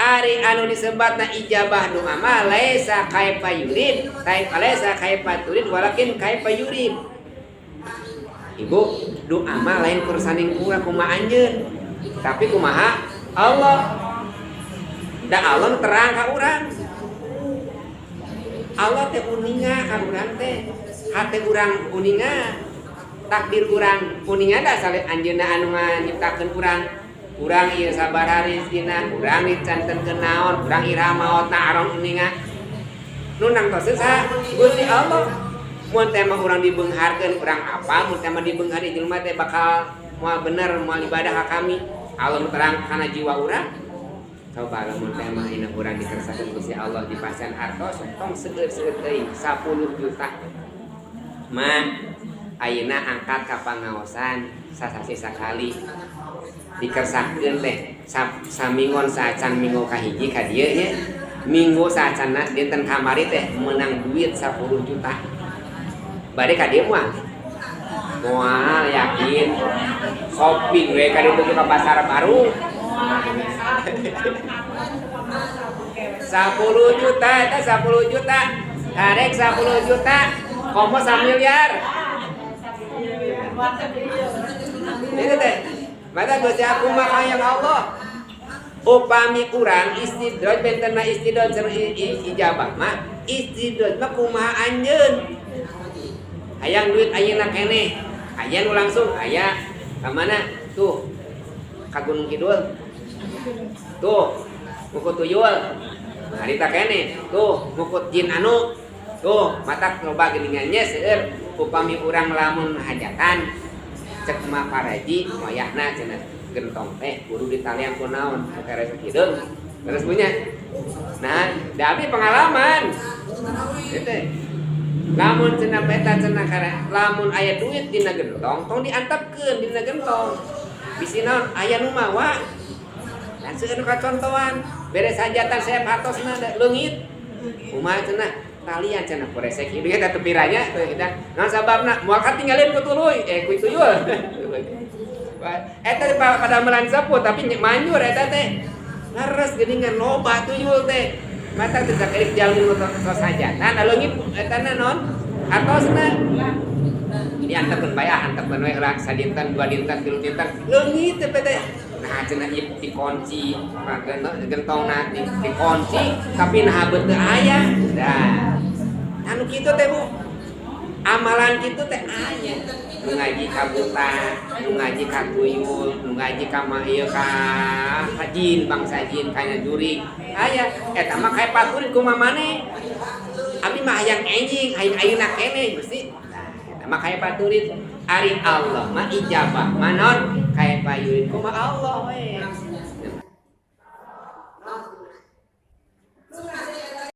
ari anu disebatna ijabah doa mah laisa kaifa yurid laisa kaifa turid walakin kaifa yurid. Ibu doa mah lain kursaning urang kumaha anjeun tapi kumaha Allah da Allah terang ka urang. Allah teh uninga ka urang teh hate urang uninga takdir urang uninga da sale anjeunna anu nyiptakeun urang ieu sabar rezekina urang dicantenkeun naon urang ira maotna arong uninga nu nangtos sa Gusti Allah. Mun teh mah urang dibeungharkeun urang apa mun teh mah dibeunghar jelema teh bakal moal bener moal ibadah ka kami Allah terang kana jiwa urang. Coba lamun teh mah ina urang dikersakeun Gusti Allah dipasen hartos tong seueur-seueur teuing 10 juta mah ayeuna angkat ka pangaosan sasasi sakali dikersakeun teh samingon saacan minggu kahiji ka dieu nya minggu saacana dinten kamari teh menang duit 10 juta bade ka dieu moal yakin shopping we ka ditu ka pasar baru 10 juta eta 10 juta karek 10 juta komo 1 miliar ini teh mata Gusti aku mah hayang Allah upami urang istidraj bentenna istidraj sareng ijabah mah istidraj mah kumaha anjeun hayang duit ayeuna keneh aya nu langsung aya ka mana tuh ka Gunung Kidul tuh ngukut tuyul harita keneh tuh ngukut jin anu tuh matak loba geuningan nya seueur upami urang lamun hajatan cek mah paraji wayahna cenah gentong teh kudu ditalian ku naon kare sakideung terus punya nah da pengalaman itu lamun cenah beta cenah kare lamun aya duit dina gentong tong diantepkeun dina gentong bisi naon aya nu mawa dan seueur kacontohan beres hajatan saya patosna leungit kumaha cenah talian cenah poresek hideung eta tepiranya teu kita naon sababna moal katinggalin ku tuluy ku tuyul eta pada melan sepuh tapi manjur eta teh leres geuningan loba tuyul teh mata teh sakedik jalmi tos hajatan leungit eta naon atosna diantepkeun bae antepkeun we heula sadinten dua dinten tilu dinten leungit teh nah cenah ieu dikunci gentongna dikunci tapi nah beuteu aya dah anu kitu teh Bu amalan kitu teh aya nu ngaji ka buta nu ngaji ka tuyul nu ngaji ka ieu ka jin bangsa jin kanya juri aya eta mah kae paturin kumaha maneh abi mah hayang enjing hayang ayeuna keneh Gusti eta mah kae paturin ari Allah mah ijabah manon kae payurin kumaha Allah we